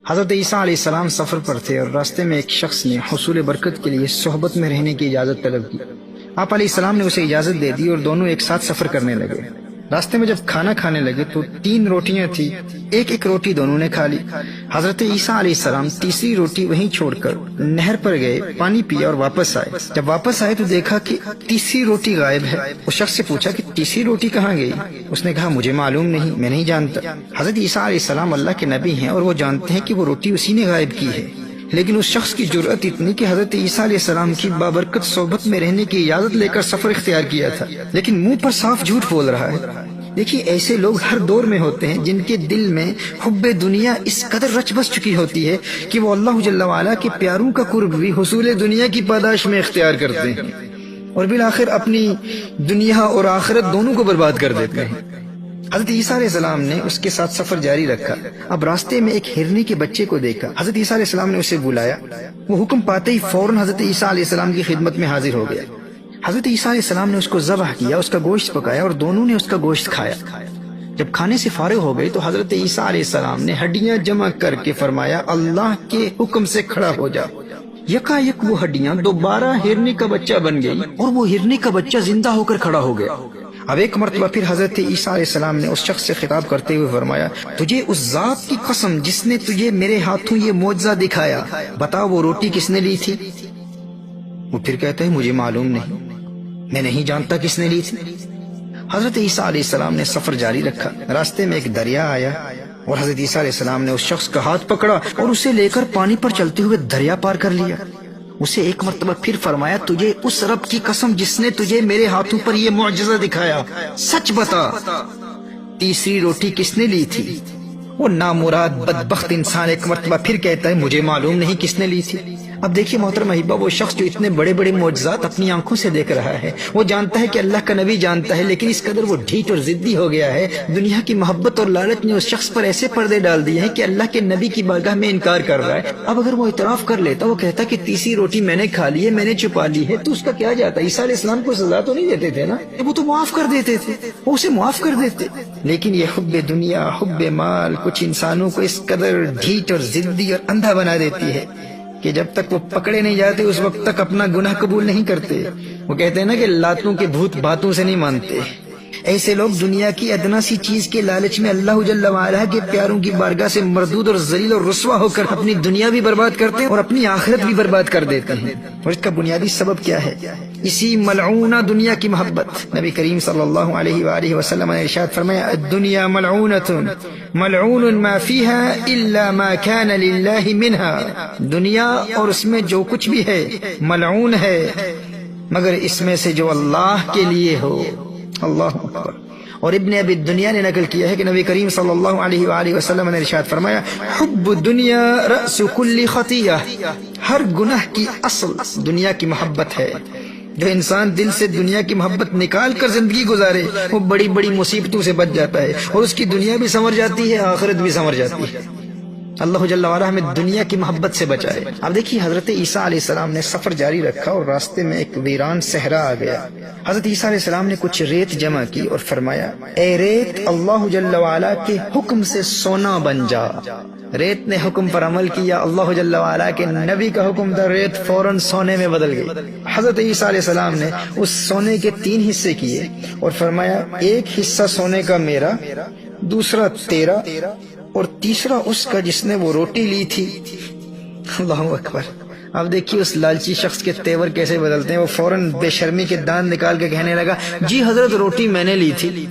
حضرت عیسیٰ علیہ السلام سفر پر تھے اور راستے میں ایک شخص نے حصول برکت کے لیے صحبت میں رہنے کی اجازت طلب کی۔ آپ علیہ السلام نے اسے اجازت دے دی اور دونوں ایک ساتھ سفر کرنے لگے۔ راستے میں جب کھانا کھانے لگے تو 3 روٹیاں تھیں، ایک روٹی دونوں نے کھا لی۔ حضرت عیسیٰ علیہ السلام تیسری روٹی وہیں چھوڑ کر نہر پر گئے، پانی پیا اور واپس آئے۔ جب واپس آئے تو دیکھا کہ تیسری روٹی غائب ہے۔ اس شخص سے پوچھا کہ تیسری روٹی کہاں گئی؟ اس نے کہا مجھے معلوم نہیں، میں نہیں جانتا۔ حضرت عیسیٰ علیہ السلام اللہ کے نبی ہیں اور وہ جانتے ہیں کہ وہ روٹی اسی نے غائب کی ہے، لیکن اس شخص کی جرأت اتنی کہ حضرت عیسیٰ علیہ السلام کی بابرکت صحبت میں رہنے کی اجازت لے کر سفر اختیار کیا تھا، لیکن منہ پر صاف جھوٹ بول رہا ہے۔ دیکھیے ایسے لوگ ہر دور میں ہوتے ہیں جن کے دل میں حب دنیا اس قدر رچ بس چکی ہوتی ہے کہ وہ اللہ جل وعلا کے پیاروں کا قرب بھی حصول دنیا کی پاداش میں اختیار کرتے ہیں اور بالآخر اپنی دنیا اور آخرت دونوں کو برباد کر دیتے ہیں۔ حضرت عیسیٰ علیہ السلام نے اس کے ساتھ سفر جاری رکھا۔ اب راستے میں ایک ہرنی کے بچے کو دیکھا۔ حضرت عیسیٰ علیہ السلام نے اسے بلایا۔ وہ حکم پاتے ہی فوراً حضرت عیسیٰ علیہ السلام کی خدمت میں حاضر ہو گیا۔ حضرت عیسیٰ علیہ السلام نے اس کو ذبح کیا، اس کا گوشت پکایا اور دونوں نے اس کا گوشت کھایا۔ جب کھانے سے فارغ ہو گئے تو حضرت عیسیٰ علیہ السلام نے ہڈیاں جمع کر کے فرمایا اللہ کے حکم سے کھڑا ہو جا۔ یکا یک وہ ہڈیاں دوبارہ ہرنی کا بچہ بن گئی اور وہ ہرنی کا بچہ زندہ ہو کر کھڑا ہو گیا۔ اب ایک مرتبہ پھر حضرت عیسیٰ علیہ السلام نے اس شخص سے خطاب کرتے ہوئے فرمایا تجھے اس ذات کی قسم جس نے تجھے میرے ہاتھوں یہ معجزہ دکھایا، بتا وہ روٹی کس نے لی تھی؟ وہ پھر کہتا ہے مجھے معلوم نہیں، میں نہیں جانتا کس نے لی تھی۔ حضرت عیسیٰ علیہ السلام نے سفر جاری رکھا۔ راستے میں ایک دریا آیا اور حضرت عیسیٰ علیہ السلام نے اس شخص کا ہاتھ پکڑا اور اسے لے کر پانی پر چلتے ہوئے دریا پار کر لیا۔ اسے ایک مرتبہ پھر فرمایا تجھے اس رب کی قسم جس نے تجھے میرے ہاتھوں پر یہ معجزہ دکھایا، سچ بتا تیسری روٹی کس نے لی تھی؟ وہ نامراد بدبخت انسان ایک مرتبہ پھر کہتا ہے مجھے معلوم نہیں کس نے لی تھی۔ اب دیکھیے محترم احباب، وہ شخص جو اتنے بڑے بڑے معجزات اپنی آنکھوں سے دیکھ رہا ہے، وہ جانتا ہے کہ اللہ کا نبی جانتا ہے، لیکن اس قدر وہ ڈھیٹ اور ضدی ہو گیا ہے، دنیا کی محبت اور لالچ نے اس شخص پر ایسے پردے ڈال دیے ہیں کہ اللہ کے نبی کی بارگاہ میں انکار کر رہا ہے۔ اب اگر وہ اعتراف کر لیتا، وہ کہتا کہ تیسری روٹی میں نے کھا لی ہے، میں نے چھپا لی ہے، تو اس کا کیا جاتا؟ عیسیٰ علیہ السلام کو سزا تو نہیں دیتے تھے نا، وہ تو معاف کر دیتے تھے، وہ اسے معاف کر دیتے۔ لیکن یہ حب دنیا، حب مال کچھ انسانوں کو اس قدر ڈھیٹ اور ضدی اور اندھا بنا دیتی ہے کہ جب تک وہ پکڑے نہیں جاتے اس وقت تک اپنا گناہ قبول نہیں کرتے۔ وہ کہتے ہیں نا کہ لاتوں کے بھوت باتوں سے نہیں مانتے۔ ایسے لوگ دنیا کی ادنا سی چیز کے لالچ میں اللہ جل وعلا کے پیاروں کی بارگاہ سے مردود اور ذلیل اور رسوا ہو کر اپنی دنیا بھی برباد کرتے ہیں اور اپنی آخرت بھی برباد کر دیتے ہیں۔ اور اس کا بنیادی سبب کیا ہے؟ اسی ملعونہ دنیا کی محبت۔ نبی کریم صلی اللہ علیہ وآلہ وسلم نے ارشاد فرمایا الدنیا ملعونۃ ملعون ما فیها الا ما كان للہ منها، دنیا اور اس میں جو کچھ بھی ہے ملعون ہے مگر اس میں سے جو اللہ کے لیے ہو۔ اللہ اکبر۔ اور ابن ابی الدنیا نے نقل کیا ہے کہ نبی کریم صلی اللہ علیہ وآلہ وسلم نے ارشاد فرمایا حب الدنیا رأس کل خطیہ، ہر گناہ کی اصل دنیا کی محبت ہے۔ جو انسان دل سے دنیا کی محبت نکال کر زندگی گزارے وہ بڑی بڑی مصیبتوں سے بچ جاتا ہے اور اس کی دنیا بھی سنور جاتی ہے، آخرت بھی سنور جاتی ہے۔ اللہ جل وعلا ہمیں دنیا کی محبت سے بچائے۔ اب دیکھیے حضرت عیسیٰ علیہ السلام نے سفر جاری رکھا اور راستے میں ایک ویران صحرا آ گیا۔ حضرت عیسیٰ علیہ السلام نے کچھ ریت جمع کی اور فرمایا اے ریت اللہ جل وعلا کے حکم سے سونا بن جا۔ ریت نے حکم پر عمل کیا، اللہ جل وعلا کے نبی کا حکم تھا، ریت فوراً سونے میں بدل گئی۔ حضرت عیسیٰ علیہ السلام نے اس سونے کے 3 حصے کیے اور فرمایا ایک حصہ سونے کا میرا، دوسرا تیرا اور تیسرا اس کا جس نے وہ روٹی لی تھی۔ اللہ اکبر۔ اب دیکھیے اس لالچی شخص کے تیور کیسے بدلتے ہیں۔ وہ فوراً بے شرمی کے دانت نکال کے کہنے لگا جی حضرت روٹی میں نے لی تھی۔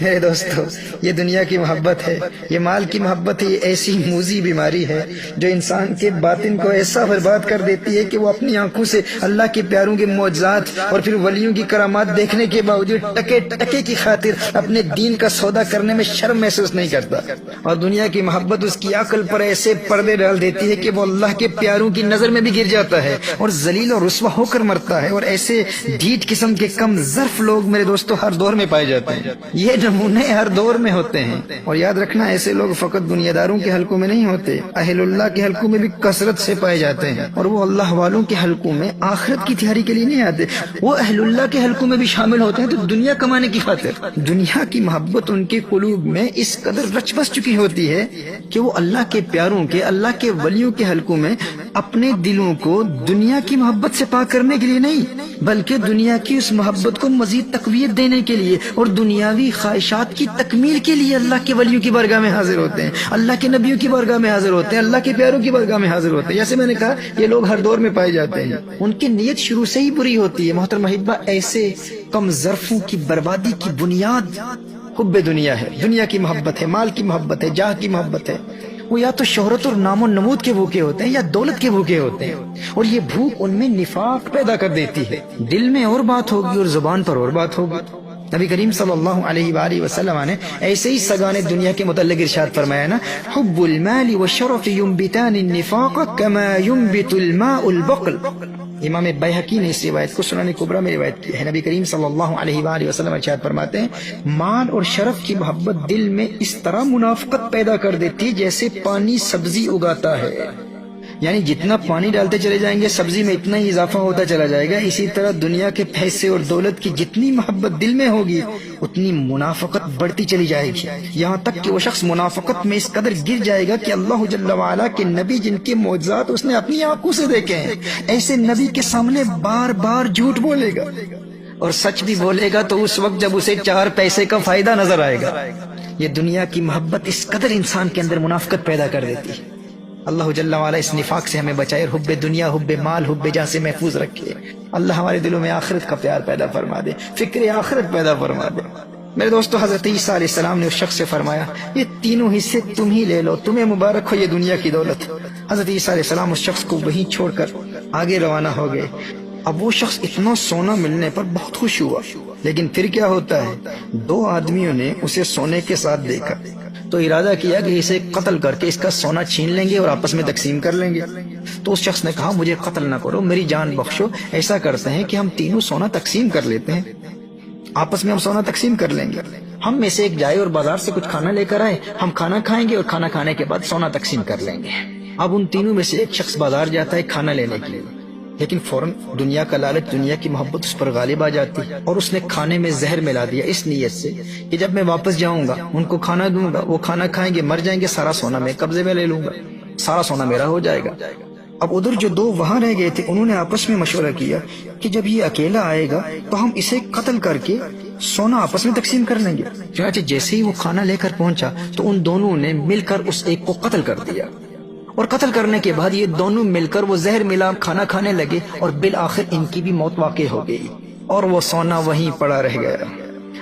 میرے دوستو یہ دنیا کی محبت ہے، یہ مال کی محبت ہے، یہ ایسی موذی بیماری ہے جو انسان کے باطن کو ایسا برباد کر دیتی ہے کہ وہ اپنی آنکھوں سے اللہ کے پیاروں کے معجزات اور پھر ولیوں کی کرامات دیکھنے کے باوجود ٹکے ٹکے کی خاطر اپنے دین کا سودا کرنے میں شرم محسوس نہیں کرتا، اور دنیا کی محبت اس کی عقل پر ایسے پردے ڈال دیتی ہے کہ وہ اللہ کے پیاروں کی نظر میں بھی گر جاتا ہے اور ذلیل اور رسوا ہو کر مرتا ہے۔ اور ایسے ڈھیٹ قسم کے کم ظرف لوگ میرے دوستو ہر دور میں پائے جاتے ہیں۔ یہ نمونے ہر دور میں ہوتے ہیں، اور یاد رکھنا ایسے لوگ فقط دنیا داروں کے حلقوں میں نہیں ہوتے، اہل اللہ کے حلقوں میں بھی کثرت سے پائے جاتے ہیں، اور وہ اللہ والوں کے حلقوں میں آخرت کی تیاری کے لیے نہیں آتے، وہ اہل اللہ کے حلقوں میں بھی شامل ہوتے ہیں تو دنیا کمانے کی خاطر۔ دنیا کی محبت ان کے قلوب میں اس قدر رچ بس چکی ہوتی ہے کہ وہ اللہ کے پیاروں کے، اللہ کے ولیوں کے حلقوں میں اپنے دلوں کو دنیا کی محبت سے پاک کرنے کے لیے نہیں، بلکہ دنیا کی اس محبت کو مزید تقویت دینے کے لیے اور دنیاوی خواہشات کی تکمیل کے لیے اللہ کے ولیوں کی بارگاہ میں حاضر ہوتے ہیں، اللہ کے نبیوں کی بارگاہ میں حاضر ہوتے ہیں، اللہ کے پیاروں کی بارگاہ میں حاضر ہوتے ہیں۔ جیسے میں نے کہا یہ لوگ ہر دور میں پائے جاتے ہیں، ان کی نیت شروع سے ہی بری ہوتی ہے۔ محترم احبہ، ایسے کم ظرفوں کی بربادی کی بنیاد حب دنیا ہے، دنیا کی محبت ہے، مال کی محبت ہے، جاہ کی محبت ہے۔ وہ یا تو شہرت اور نام و نمود کے بھوکے ہوتے ہیں یا دولت کے بھوکے ہوتے ہیں، اور یہ بھوک ان میں نفاق پیدا کر دیتی ہے۔ دل میں اور بات ہوگی اور زبان پر اور بات ہوگی۔ نبی کریم صلی اللہ علیہ وآلہ وسلم نے ایسے ہی سگانے دنیا کے متعلق ارشاد فرمایا نا، حب المال والشرف ينبتان النفاق كما ينبت الماء البقل۔ امام بیہقی نے اس روایت کو سنن کبریٰ میں روایت کی ہے۔ نبی کریم صلی اللہ علیہ وآلہ وسلم ارشاد فرماتے ہیں، مال اور شرف کی محبت دل میں اس طرح منافقت پیدا کر دیتی جیسے پانی سبزی اگاتا ہے، یعنی جتنا پانی ڈالتے چلے جائیں گے سبزی میں اتنا ہی اضافہ ہوتا چلا جائے گا۔ اسی طرح دنیا کے پیسے اور دولت کی جتنی محبت دل میں ہوگی اتنی منافقت بڑھتی چلی جائے گی، یہاں تک کہ وہ شخص منافقت میں اس قدر گر جائے گا کہ اللہ جل وعلا کے نبی جن کے معجزات اس نے اپنی آنکھوں سے دیکھے ہیں، ایسے نبی کے سامنے بار بار جھوٹ بولے گا، اور سچ بھی بولے گا تو اس وقت جب اسے 4 پیسے کا فائدہ نظر آئے گا۔ یہ دنیا کی محبت اس قدر انسان کے اندر منافقت پیدا کر دیتی ہے۔ اللہ جل وعلا اس نفاق سے ہمیں بچائے، اور حب دنیا، حب مال، حب جاہ سے محفوظ رکھے۔ اللہ ہمارے دلوں میں آخرت کا پیار پیدا فرما دے، فکر آخرت پیدا فرما دے۔ میرے دوستو، حضرت عیسیٰ علیہ السلام نے اس شخص سے فرمایا، یہ تینوں حصے تم ہی لے لو، تمہیں مبارک ہو یہ دنیا کی دولت۔ حضرت عیسیٰ علیہ السلام اس شخص کو وہیں چھوڑ کر آگے روانہ ہو گئے۔ اب وہ شخص اتنا سونا ملنے پر بہت خوش ہوا، لیکن پھر کیا ہوتا ہے، 2 آدمیوں نے اسے سونے کے ساتھ دیکھا تو ارادہ کیا کہ اسے قتل کر کے اس کا سونا چھین لیں گے اور آپس میں تقسیم کر لیں گے۔ تو اس شخص نے کہا، مجھے قتل نہ کرو، میری جان بخشو، ایسا کرتے ہیں کہ ہم تینوں سونا تقسیم کر لیتے ہیں، آپس میں ہم سونا تقسیم کر لیں گے، ہم میں سے ایک جائے اور بازار سے کچھ کھانا لے کر آئے، ہم کھانا کھائیں گے اور کھانا کھانے کے بعد سونا تقسیم کر لیں گے۔ اب ان تینوں میں سے ایک شخص بازار جاتا ہے کھانا لینے کے لیے، لیکن فوراً دنیا کا لالچ، دنیا کی محبت اس پر غالب آ جاتی ہے، اور اس نے کھانے میں زہر ملا دیا اس نیت سے کہ جب میں واپس جاؤں گا ان کو کھانا دوں گا، وہ کھانا کھائیں گے، مر جائیں گے، سارا سونا میں قبضے میں لے لوں گا، سارا سونا میرا ہو جائے گا۔ اب ادھر جو 2 وہاں رہ گئے تھے انہوں نے آپس میں مشورہ کیا کہ جب یہ اکیلا آئے گا تو ہم اسے قتل کر کے سونا آپس میں تقسیم کر لیں گے۔ چنانچہ جیسے ہی وہ کھانا لے کر پہنچا تو ان دونوں نے مل کر اس ایک کو قتل کر دیا، اور قتل کرنے کے بعد یہ دونوں مل کر وہ زہر ملا کھانا کھانے لگے، اور بالآخر ان کی بھی موت واقع ہو گئی، اور وہ سونا وہیں پڑا رہ گیا۔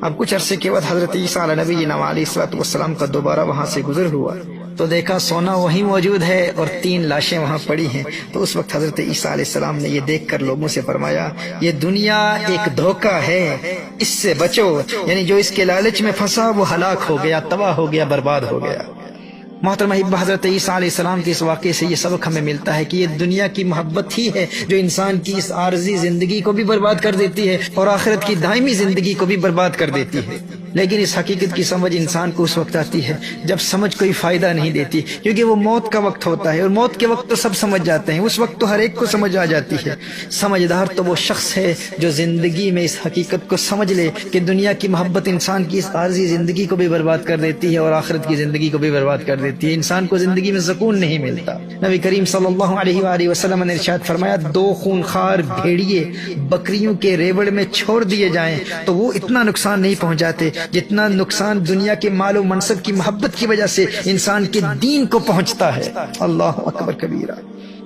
اب کچھ عرصے کے بعد حضرت عیسیٰ علیہ نبی علیہ الصلوۃ والسلام کا دوبارہ وہاں سے گزر ہوا تو دیکھا سونا وہیں موجود ہے اور 3 لاشیں وہاں پڑی ہیں۔ تو اس وقت حضرت عیسیٰ علیہ السلام نے یہ دیکھ کر لوگوں سے فرمایا، یہ دنیا ایک دھوکہ ہے، اس سے بچو، یعنی جو اس کے لالچ میں پھنسا وہ ہلاک ہو گیا، تباہ ہو گیا، برباد ہو گیا۔ محترم احبہ، حضرت عیسیٰ علیہ السلام کے اس واقعے سے یہ سبق ہمیں ملتا ہے کہ یہ دنیا کی محبت ہی ہے جو انسان کی اس عارضی زندگی کو بھی برباد کر دیتی ہے اور آخرت کی دائمی زندگی کو بھی برباد کر دیتی ہے۔ لیکن اس حقیقت کی سمجھ انسان کو اس وقت آتی ہے جب سمجھ کوئی فائدہ نہیں دیتی، کیونکہ وہ موت کا وقت ہوتا ہے، اور موت کے وقت تو سب سمجھ جاتے ہیں، اس وقت تو ہر ایک کو سمجھ آ جاتی ہے۔ سمجھدار تو وہ شخص ہے جو زندگی میں اس حقیقت کو سمجھ لے کہ دنیا کی محبت انسان کی اس عارضی زندگی کو بھی برباد کر دیتی ہے اور آخرت کی زندگی کو بھی برباد کر دیتی ہے۔ انسان کو زندگی میں سکون نہیں ملتا۔ نبی کریم صلی اللہ علیہ وآلہ وسلم نے ارشاد فرمایا، 2 خونخوار بھیڑیے بکریوں کے ریوڑ میں چھوڑ دیے جائیں تو وہ اتنا نقصان نہیں پہنچاتے جتنا نقصان دنیا کے مال و منصب کی محبت کی وجہ سے انسان کے دین کو پہنچتا ہے۔ اللہ اکبر کبیرہ۔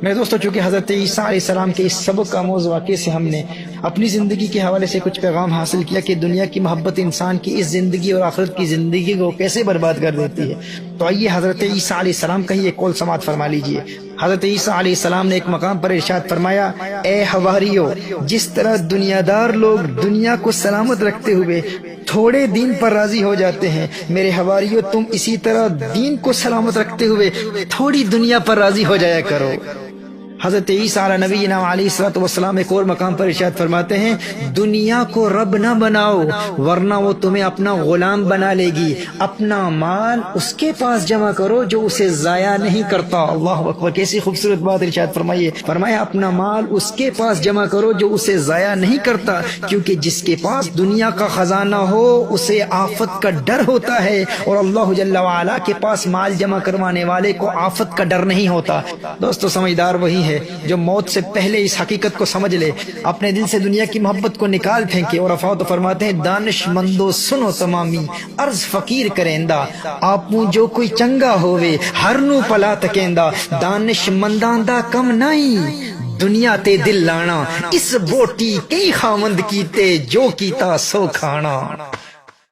میرے دوستو، چونکہ حضرت عیسیٰ علیہ السلام کے اس سبق آموز واقعے سے ہم نے اپنی زندگی کے حوالے سے کچھ پیغام حاصل کیا کہ دنیا کی محبت انسان کی اس زندگی اور آخرت کی زندگی کو کیسے برباد کر دیتی ہے، تو آئیے حضرت عیسیٰ علیہ السلام کا ہی ایک قول سماعت فرما لیجئے۔ حضرت عیسیٰ علیہ السلام نے ایک مقام پر ارشاد فرمایا، اے حواریو، جس طرح دنیا دار لوگ دنیا کو سلامت رکھتے ہوئے تھوڑے دین پر راضی ہو جاتے ہیں، میرے حواریو تم اسی طرح دین کو سلامت رکھتے ہوئے تھوڑی دنیا پر راضی ہو جایا کرو۔ حضرت عیسیٰ علیہ نبینا علیہ الصلوۃ والسلام ایک اور مقام پر ارشاد فرماتے ہیں دنیا کو رب نہ بناؤ ورنہ وہ تمہیں اپنا غلام بنا لے گی، اپنا مال اس کے پاس جمع کرو جو اسے ضائع نہیں کرتا۔ اللہ اکبر، کیسی خوبصورت بات ارشاد فرمائیے، فرمایا اپنا مال اس کے پاس جمع کرو جو اسے ضائع نہیں کرتا، کیونکہ جس کے پاس دنیا کا خزانہ ہو اسے آفت کا ڈر ہوتا ہے، اور اللہ جل وعلا کے پاس مال جمع کروانے والے کو آفت کا ڈر نہیں ہوتا۔ دوستو سمجھدار وہی ہے جو موت سے پہلے اس حقیقت کو سمجھ لے، اپنے دل سے دنیا کی محبت کو نکال پھینکے، اور افاوت فرماتے ہیں دانش مندو سنو تمامی عرض فقیر کریندا، آپ جو کوئی چنگا ہووے ہر نو پلا تکیندا، دانش منداں دا کم نہیں دنیا تے دل لانا، اس بوٹی کئی خامند کیتے جو کیتا سو کھانا۔